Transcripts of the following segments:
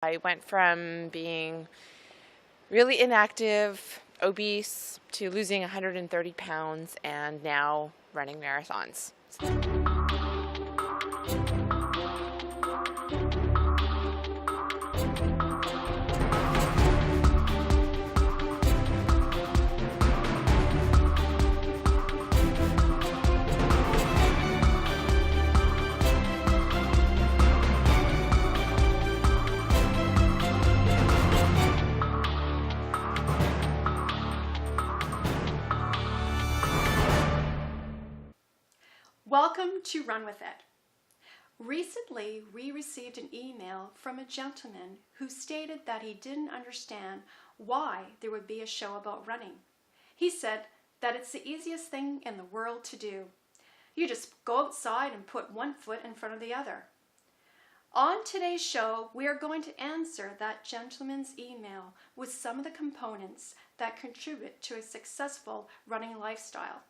I went from being really inactive, obese, to losing 130 pounds and now running marathons. Welcome to Run With It. Recently, we received an email from a gentleman who stated that he didn't understand why there would be a show about running. He said that it's the easiest thing in the world to do. You just go outside and put one foot in front of the other. On today's show, we are going to answer that gentleman's email with some of the components that contribute to a successful running lifestyle.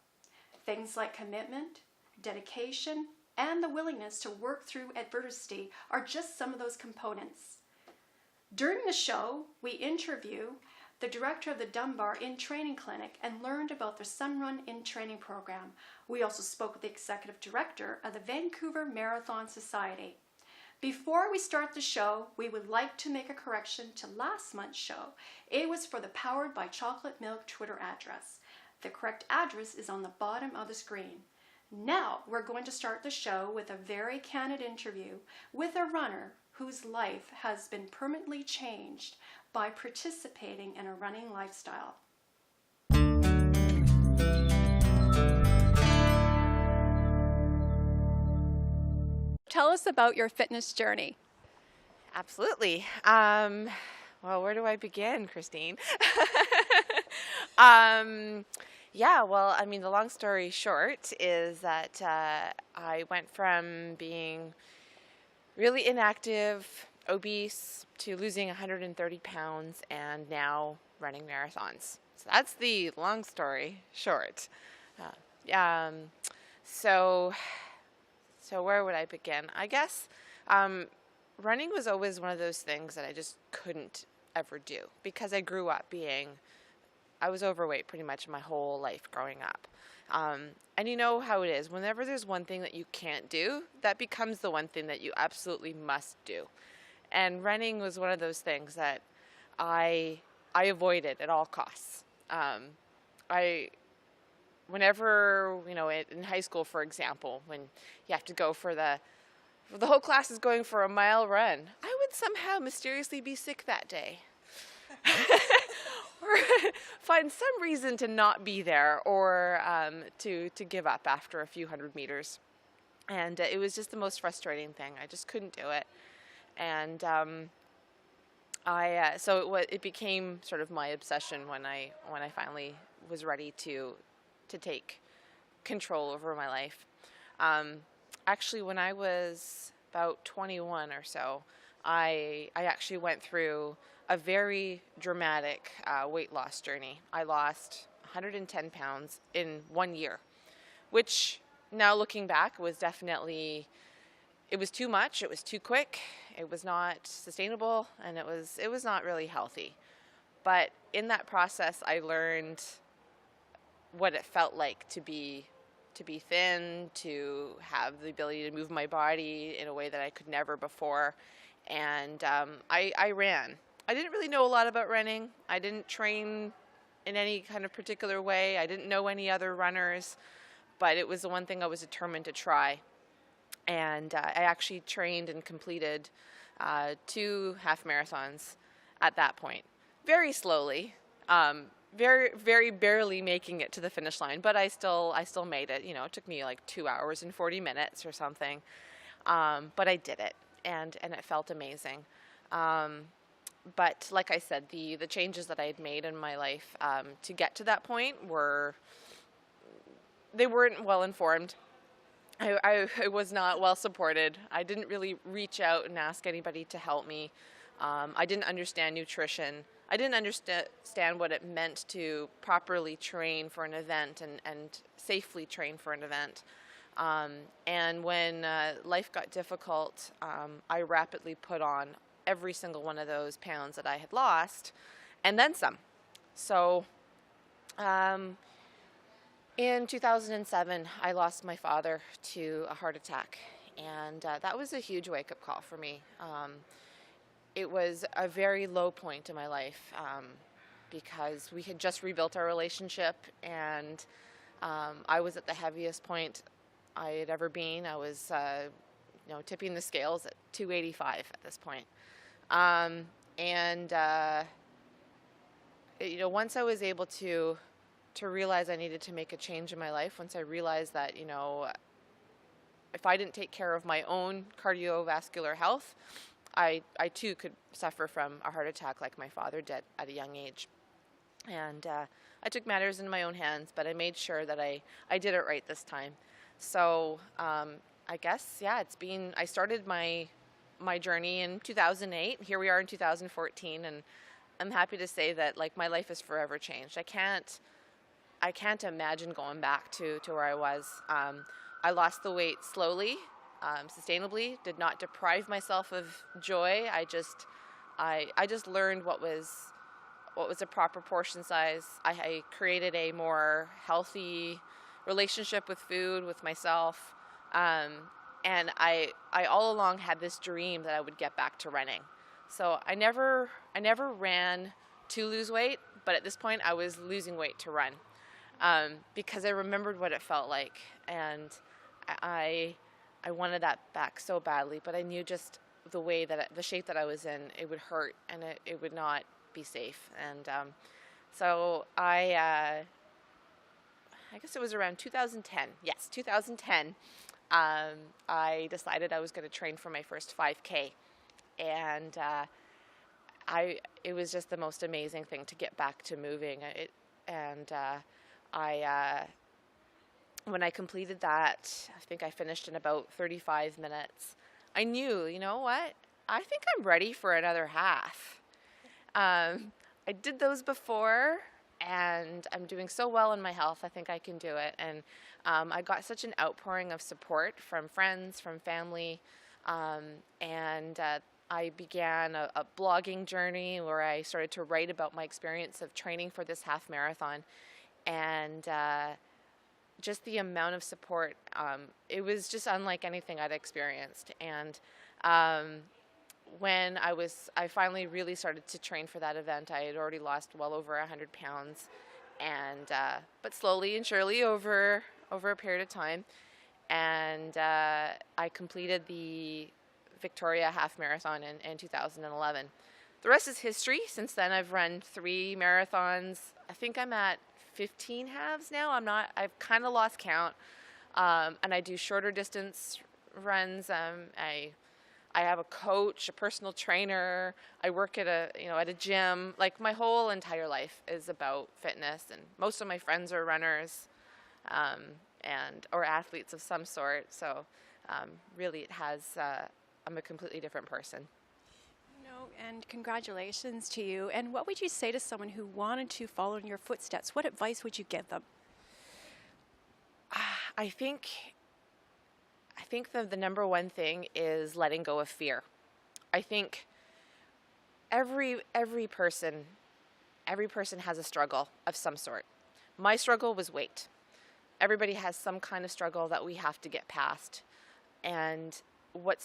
Things like commitment, dedication, and the willingness to work through adversity are just some of those components. During the show, we interview the director of the Dunbar in-training clinic and learned about the Sunrun in-training program. We also spoke with the executive director of the Vancouver Marathon Society. Before we start the show, we would like to make a correction to last month's show. It was for the Powered by Chocolate Milk Twitter address. The correct address is on the bottom of the screen. Now we're going to start the show with a very candid interview with a runner whose life has been permanently changed by participating in a running lifestyle. Tell us about your fitness journey. Absolutely. Well, where do I begin, Christine? The long story short is that I went from being really inactive, obese, to losing 130 pounds and now running marathons. So that's the long story short. So where would I begin? I guess running was always one of those things that I just couldn't ever do because I grew up I was overweight pretty much my whole life growing up. And you know how it is. Whenever there's one thing that you can't do, that becomes the one thing that you absolutely must do. And running was one of those things that I avoided at all costs. Whenever, in high school, for example, when you have to go for the whole class is going for a mile run, I would somehow mysteriously be sick that day. Or find some reason to not be there or to give up after a few hundred meters. And it was just the most frustrating thing. I just couldn't do it. And it became sort of my obsession when I finally was ready to take control over my life. Actually, when I was about 21 or so, I actually went through a very dramatic weight loss journey. I lost 110 pounds in 1 year, which now looking back was definitely, it was too much, it was too quick, it was not sustainable, and it was not really healthy. But in that process, I learned what it felt like to be thin, to have the ability to move my body in a way that I could never before. And I ran. I didn't really know a lot about running. I didn't train in any kind of particular way. I didn't know any other runners, but it was the one thing I was determined to try. And I actually trained and completed 2 half marathons at that point, very slowly, very, very barely making it to the finish line, but I still made it. It took me like 2 hours and 40 minutes or something, but I did it, and it felt amazing. But like I said, the changes that I had made in my life to get to that point weren't well informed. I was not well supported. I didn't really reach out and ask anybody to help me. I didn't understand nutrition. I didn't understand what it meant to properly train for an event and safely train for an event. And when life got difficult, I rapidly put on every single one of those pounds that I had lost, and then some. So in 2007, I lost my father to a heart attack, and that was a huge wake-up call for me. It was a very low point in my life because we had just rebuilt our relationship, and I was at the heaviest point I had ever been. I was, tipping the scales at 285 at this point. Once I was able to realize I needed to make a change in my life, once I realized that, if I didn't take care of my own cardiovascular health, I too could suffer from a heart attack like my father did at a young age. And I took matters in my own hands, but I made sure that I did it right this time. So I guess, I started my journey in 2008. Here we are in 2014, and I'm happy to say that my life has forever changed. I can't imagine going back to where I was. I lost the weight slowly, sustainably, did not deprive myself of joy. I just learned what was a proper portion size. I created a more healthy relationship with food, with myself. And I all along had this dream that I would get back to running. So I never ran to lose weight, but at this point I was losing weight to run. Because I remembered what it felt like, and I wanted that back so badly, but I knew just the shape that I was in, it would hurt, and it would not be safe. And so I guess it was around 2010. Yes, 2010. I decided I was going to train for my first 5K, and it was just the most amazing thing to get back to moving. When I completed that, I think I finished in about 35 minutes. I knew, you know what? I think I'm ready for another half. I did those before, and I'm doing so well in my health. I think I can do it. And I got such an outpouring of support from friends, from family, and I began a blogging journey where I started to write about my experience of training for this half marathon. And just the amount of support, it was just unlike anything I'd experienced. And when I finally really started to train for that event, I had already lost well over 100 pounds, and but slowly and surely over a period of time. And I completed the Victoria Half Marathon in 2011. The rest is history. Since then, I've run 3 marathons. I think I'm at 15 halves now. I've kind of lost count. And I do shorter distance runs. I have a coach, a personal trainer. I work at a gym. My whole entire life is about fitness, and most of my friends are runners, or athletes of some sort. So, really, I'm a completely different person. And congratulations to you. And what would you say to someone who wanted to follow in your footsteps? What advice would you give them? I think the number one thing is letting go of fear. I think every person has a struggle of some sort. My struggle was weight. Everybody has some kind of struggle that we have to get past. And what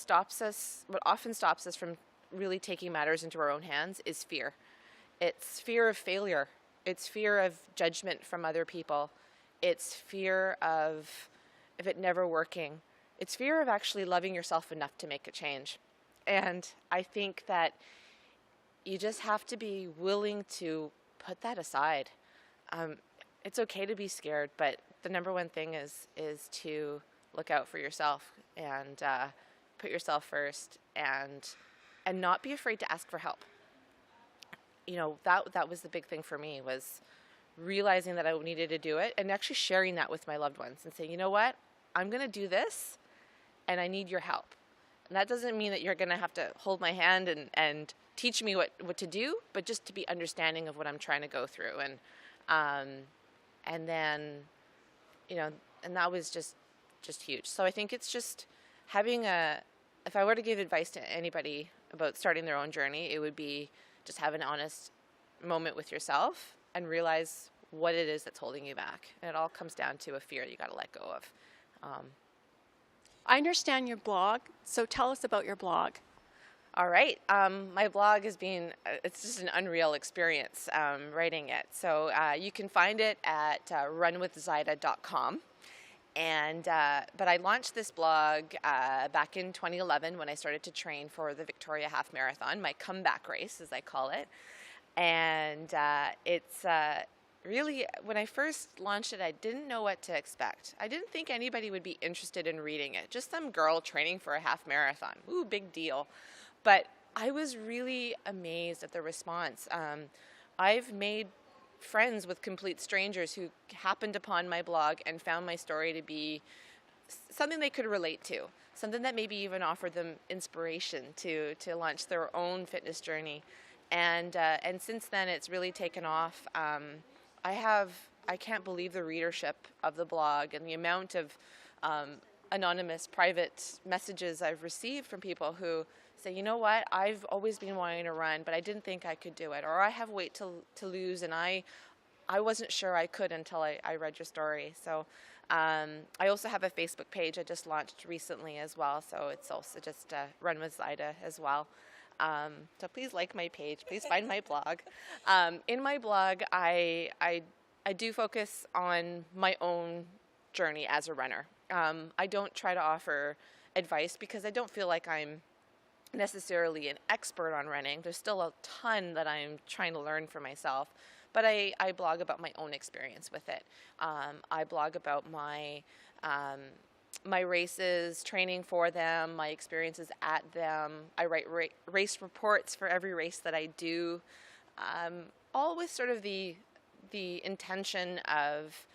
often stops us from really taking matters into our own hands is fear. It's fear of failure. It's fear of judgment from other people. It's fear of it never working. It's fear of actually loving yourself enough to make a change. And I think that you just have to be willing to put that aside. It's okay to be scared, but the number one thing is to look out for yourself and put yourself first, and not be afraid to ask for help. That was the big thing for me, was realizing that I needed to do it and actually sharing that with my loved ones and saying, you know what, I'm going to do this and I need your help. And that doesn't mean that you're going to have to hold my hand and teach me what to do, but just to be understanding of what I'm trying to go through. And then, and that was just huge. So I think it's just having if I were to give advice to anybody, about starting their own journey, it would be just have an honest moment with yourself and realize what it is that's holding you back. And it all comes down to a fear you got to let go of. I understand your blog, so tell us about your blog. All right. My blog has been, it's just an unreal experience writing it. So you can find it at runwithzaida.com. But I launched this blog back in 2011 when I started to train for the Victoria Half Marathon, my comeback race, as I call it. And it's really, when I first launched it, I didn't know what to expect. I didn't think anybody would be interested in reading it. Just some girl training for a half marathon. Ooh, big deal. But I was really amazed at the response. I've made friends with complete strangers who happened upon my blog and found my story to be something they could relate to, something that maybe even offered them inspiration to launch their own fitness journey. And since then, it's really taken off. I can't believe the readership of the blog and the amount of anonymous private messages I've received from people who say, you know what, I've always been wanting to run, but I didn't think I could do it, or I have weight to lose, and I wasn't sure I could until I read your story. So I also have a Facebook page I just launched recently as well, so it's also just Run with Zaida as well. So please like my page, please find my blog. In my blog, I do focus on my own journey as a runner. I don't try to offer advice because I don't feel like I'm necessarily an expert on running. There's still a ton that I'm trying to learn for myself, but I blog about my own experience with it. I blog about my races, training for them, my experiences at them. I write race reports for every race that I do, all with sort of the intention of,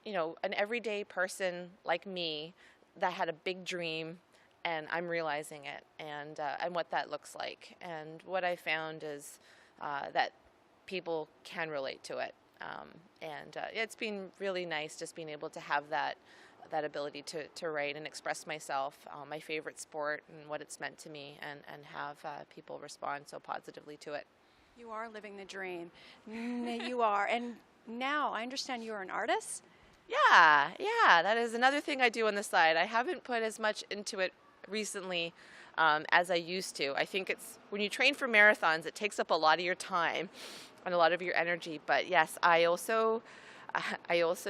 you know, an everyday person like me that had a big dream, and I'm realizing it, and what that looks like. And what I found is that people can relate to it. It's been really nice just being able to have that ability to write and express myself, my favorite sport and what it's meant to me, and have people respond so positively to it. You are living the dream. You are. And now I understand you're an artist? Yeah, that is another thing I do on the side. I haven't put as much into it recently as I used to. I think it's when you train for marathons, it takes up a lot of your time and a lot of your energy. But yes, I also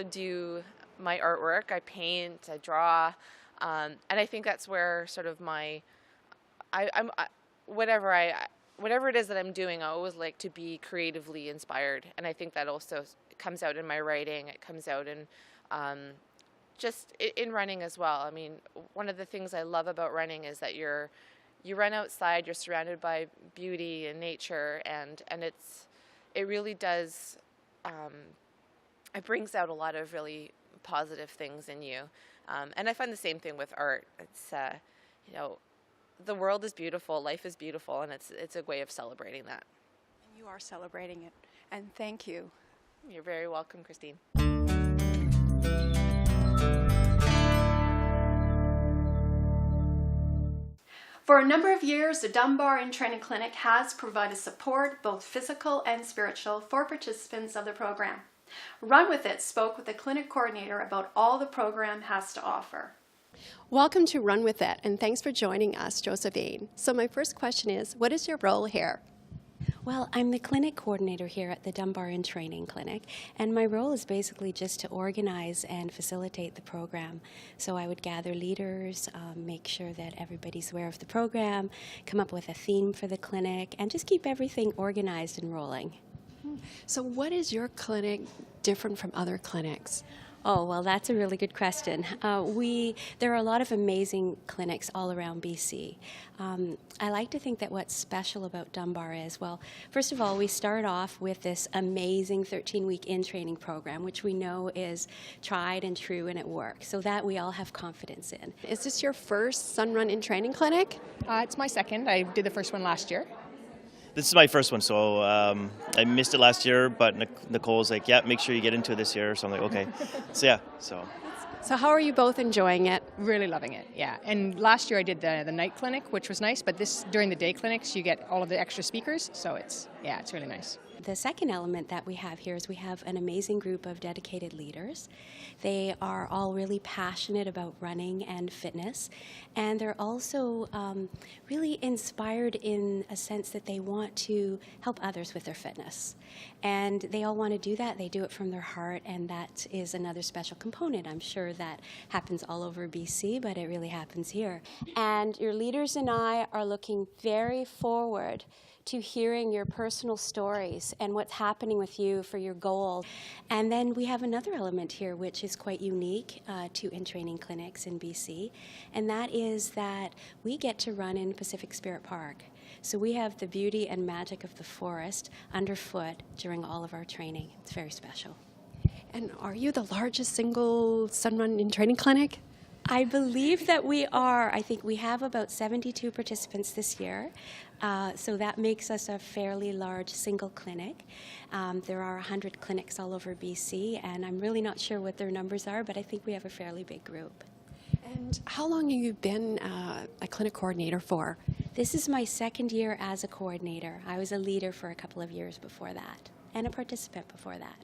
do my artwork. I paint, I draw, and I think that's where sort of whatever it is that I'm doing, I always like to be creatively inspired, and I think that also comes out in my writing. It comes out in just in running as well. I mean, one of the things I love about running is that you run outside, you're surrounded by beauty and nature, and it really does, it brings out a lot of really positive things in you. And I find the same thing with art. It's, you know, the world is beautiful, life is beautiful, and it's a way of celebrating that. And you are celebrating it, and thank you. You're very welcome, Christine. For a number of years, the Dunbar Training Clinic has provided support, both physical and spiritual, for participants of the program. Run With It spoke with the clinic coordinator about all the program has to offer. Welcome to Run With It, and thanks for joining us, Josephine. So my first question is, what is your role here? Well, I'm the clinic coordinator here at the Dunbar Training Clinic, and my role is basically just to organize and facilitate the program. So I would gather leaders, make sure that everybody's aware of the program, come up with a theme for the clinic, and just keep everything organized and rolling. So what is your clinic different from other clinics? Oh, well, that's a really good question. There are a lot of amazing clinics all around BC. I like to think that what's special about Dunbar is, well, first of all, we start off with this amazing 13-week in-training program, which we know is tried and true and it works, so that we all have confidence in. Is this your first Sun Run in-training clinic? It's my second. I did the first one last year. This is my first one, so I missed it last year, but Nicole's like, yeah, make sure you get into it this year. So I'm like, okay. So. So how are you both enjoying it? Really loving it, yeah. And last year I did the night clinic, which was nice, but during the day clinics you get all of the extra speakers, so it's really nice. The second element that we have here is we have an amazing group of dedicated leaders. They are all really passionate about running and fitness, and they're also really inspired in a sense that they want to help others with their fitness. And they all want to do that. They do it from their heart, and that is another special component. I'm sure that happens all over BC, but it really happens here. And your leaders and I are looking very forward to hearing your personal stories and what's happening with you for your goal. And then we have another element here which is quite unique to in-training clinics in BC, and that is that we get to run in Pacific Spirit Park. So we have the beauty and magic of the forest underfoot during all of our training. It's very special. And are you the largest single sun run in training clinic? I believe that we are. I think we have about 72 participants this year, so that makes us a fairly large single clinic. There are 100 clinics all over BC, and I'm really not sure what their numbers are, but I think we have a fairly big group. And how long have you been a clinic coordinator for? This is my second year as a coordinator. I was a leader for a couple of years before that, and a participant before that.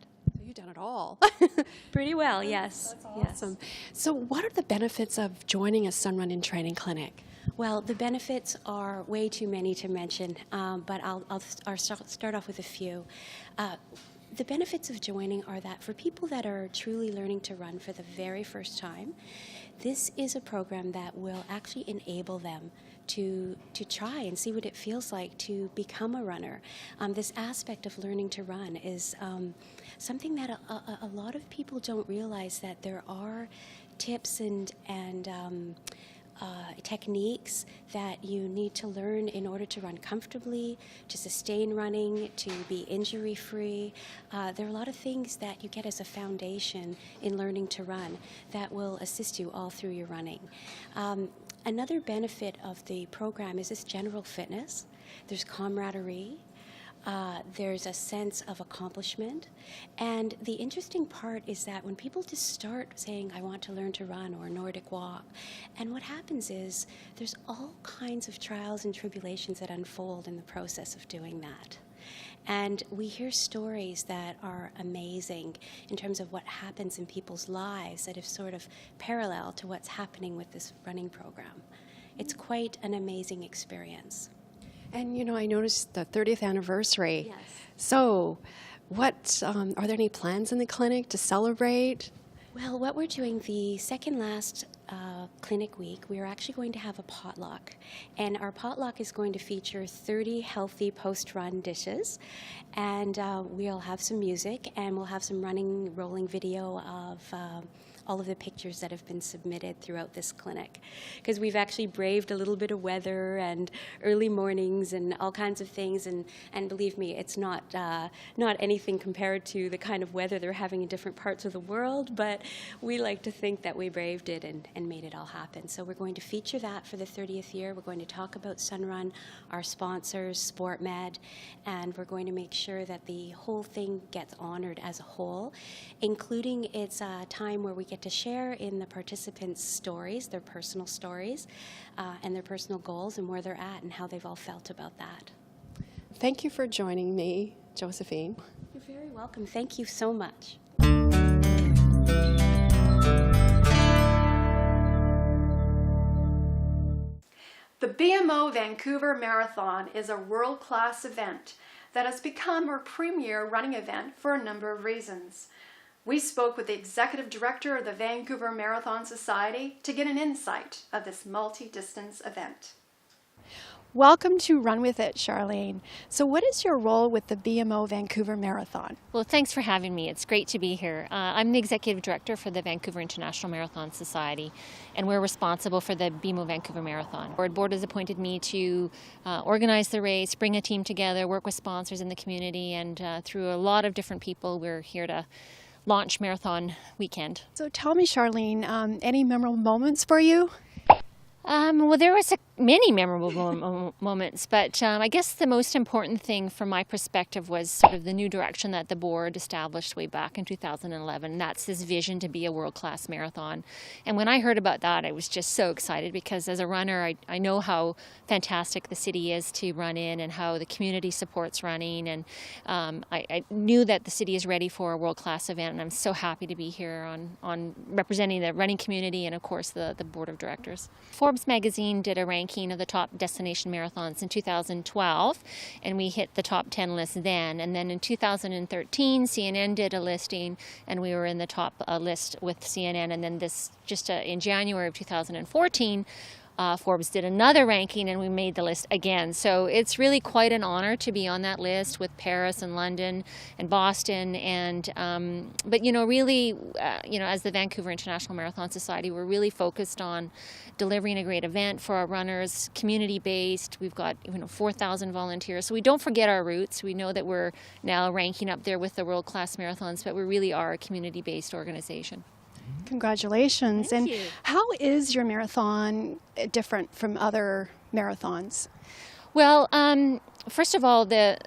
You've done it all. Pretty well, yes. That's awesome. So what are the benefits of joining a sun run in training clinic? Well, the benefits are way too many to mention, but I'll start off with a few. The benefits of joining are that for people that are truly learning to run for the very first time, this is a program that will actually enable them to try and see what it feels like to become a runner. This aspect of learning to run is something that a lot of people don't realize, that there are tips and techniques that you need to learn in order to run comfortably, to sustain running, to be injury-free. There are a lot of things that you get as a foundation in learning to run that will assist you all through your running. Another benefit of the program is this general fitness. There's camaraderie. There's a sense of accomplishment. And the interesting part is that when people just start saying, I want to learn to run or Nordic walk, and what happens is there's all kinds of trials and tribulations that unfold in the process of doing that. And we hear stories that are amazing in terms of what happens in people's lives that is sort of parallel to what's happening with this running program. It's quite an amazing experience. And, you know, I noticed the 30th anniversary. Yes. So what, are there any plans in the clinic to celebrate? Well, what we're doing the second last clinic week, we're actually going to have a potluck. And our potluck is going to feature 30 healthy post-run dishes. And we'll have some music, and we'll have some rolling video of all of the pictures that have been submitted throughout this clinic. Because we've actually braved a little bit of weather and early mornings and all kinds of things, and believe me, it's not anything compared to the kind of weather they're having in different parts of the world, but we like to think that we braved it and made it all happen. So we're going to feature that for the 30th year. We're going to talk about Sunrun, our sponsors, SportMed, and we're going to make sure that the whole thing gets honored as a whole, including its time where we get to share in the participants' stories, their personal stories, and their personal goals and where they're at and how they've all felt about that. Thank you for joining me, Josephine. You're very welcome. Thank you so much. The BMO Vancouver Marathon is a world-class event that has become our premier running event for a number of reasons. We spoke with the executive director of the Vancouver Marathon Society to get an insight of this multi-distance event. Welcome to Run With It, Charlene. So what is your role with the BMO Vancouver Marathon? Well, thanks for having me. It's great to be here. I'm the executive director for the Vancouver International Marathon Society, and we're responsible for the BMO Vancouver Marathon. Our board has appointed me to organize the race, bring a team together, work with sponsors in the community, and through a lot of different people, we're here to launch marathon weekend. So tell me, Charlene, any memorable moments for you? Well, there was many memorable moments, but I guess the most important thing from my perspective was sort of the new direction that the board established way back in 2011. That's this vision to be a world-class marathon. And when I heard about that, I was just so excited because as a runner, I know how fantastic the city is to run in and how the community supports running. And I knew that the city is ready for a world-class event, and I'm so happy to be here on representing the running community and, of course, the board of directors. Forbes magazine did a ranking of the top destination marathons in 2012, and we hit the top 10 list then. And then in 2013, CNN did a listing, and we were in the top list with CNN. And then in January of 2014, Forbes did another ranking and we made the list again. So it's really quite an honor to be on that list with Paris and London and Boston. And but really, as the Vancouver International Marathon Society, we're really focused on delivering a great event for our runners, community-based. We've got 4,000 volunteers. So we don't forget our roots. We know that we're now ranking up there with the world-class marathons, but we really are a community-based organization. Congratulations. Thank and you. How is your marathon different from other marathons? Well, first of all, the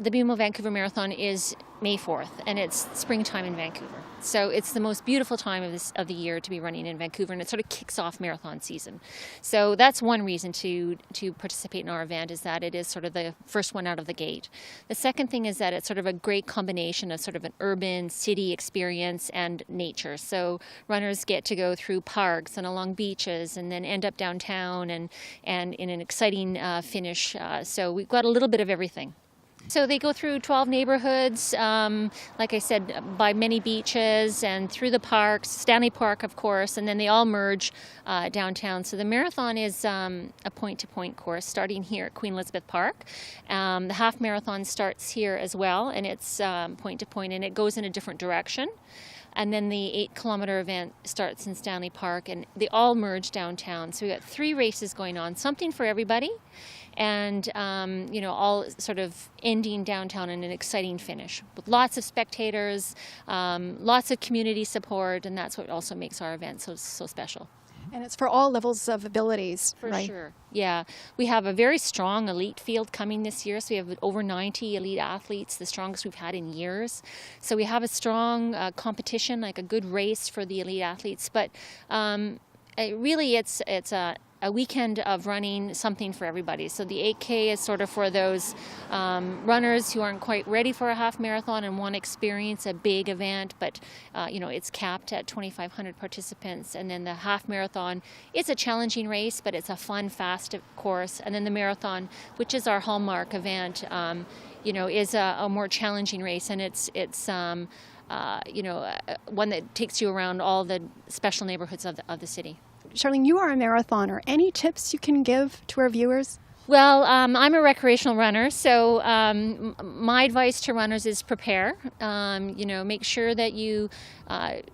BMO Vancouver Marathon is May 4th, and it's springtime in Vancouver. So it's the most beautiful time of the year to be running in Vancouver, and it sort of kicks off marathon season. So that's one reason to participate in our event, is that it is sort of the first one out of the gate. The second thing is that it's sort of a great combination of sort of an urban city experience and nature. So runners get to go through parks and along beaches and then end up downtown and in an exciting finish. So we've got a little bit of everything. So they go through 12 neighborhoods, like I said, by many beaches and through the parks, Stanley Park, of course, and then they all merge downtown. So the marathon is a point-to-point course starting here at Queen Elizabeth Park. The half marathon starts here as well, and it's point-to-point, and it goes in a different direction. And then the 8-kilometer event starts in Stanley Park, and they all merge downtown. So we got 3 races going on, something for everybody, and all sort of ending downtown in an exciting finish with lots of spectators, lots of community support, and that's what also makes our event so special. And it's for all levels of abilities, For right? sure, yeah. We have a very strong elite field coming this year, so we have over 90 elite athletes, the strongest we've had in years. So we have a strong competition, like a good race for the elite athletes, but really it's a weekend of running, something for everybody. So the 8K is sort of for those runners who aren't quite ready for a half marathon and want to experience a big event, but it's capped at 2,500 participants. And then the half marathon is a challenging race, but it's a fun, fast course. And then the marathon, which is our hallmark event, is a more challenging race, and it's one that takes you around all the special neighborhoods of the city. Charlene, you are a marathoner. Any tips you can give to our viewers? Well, I'm a recreational runner, so my advice to runners is prepare. Make sure that you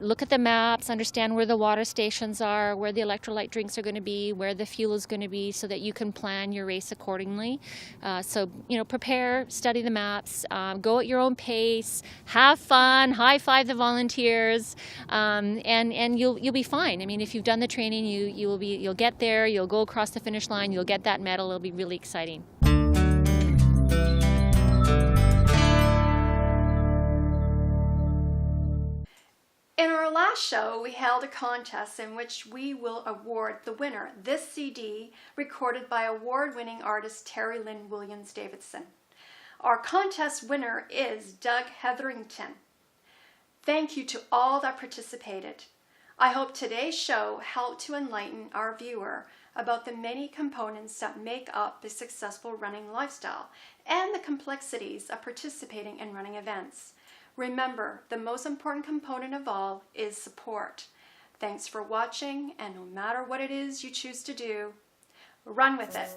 look at the maps, understand where the water stations are, where the electrolyte drinks are going to be, where the fuel is going to be, so that you can plan your race accordingly. Prepare, study the maps, go at your own pace, have fun, high-five the volunteers, and you'll be fine. I mean, if you've done the training, you'll get there, you'll go across the finish line, you'll get that medal. It'll be really exciting. In our last show, we held a contest in which we will award the winner this CD recorded by award-winning artist Terri-Lynn Davidson. Our contest winner is Doug Hetherington. Thank you to all that participated. I hope today's show helped to enlighten our viewer about the many components that make up the successful running lifestyle and the complexities of participating in running events. Remember, the most important component of all is support. Thanks for watching, and no matter what it is you choose to do, run with it.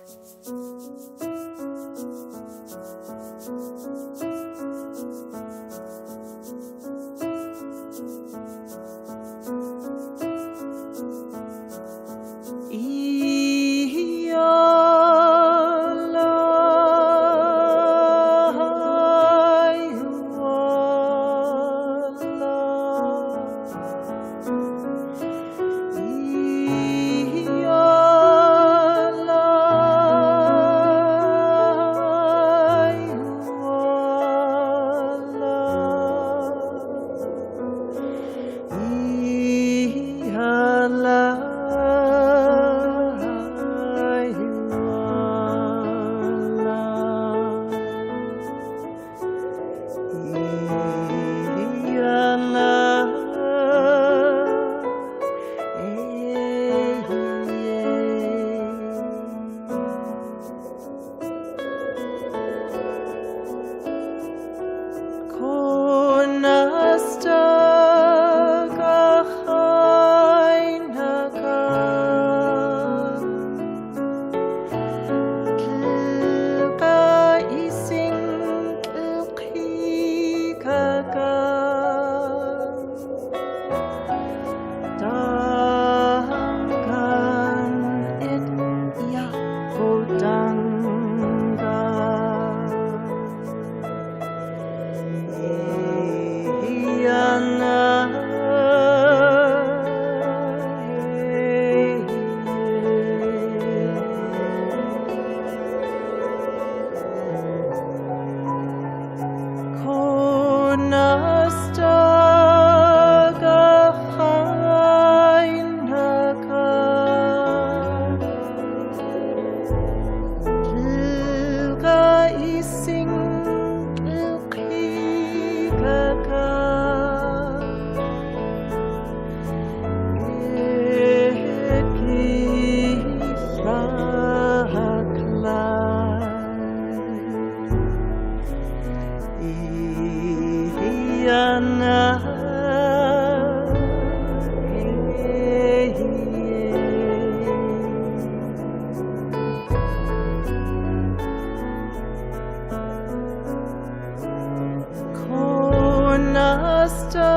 Cornerstone.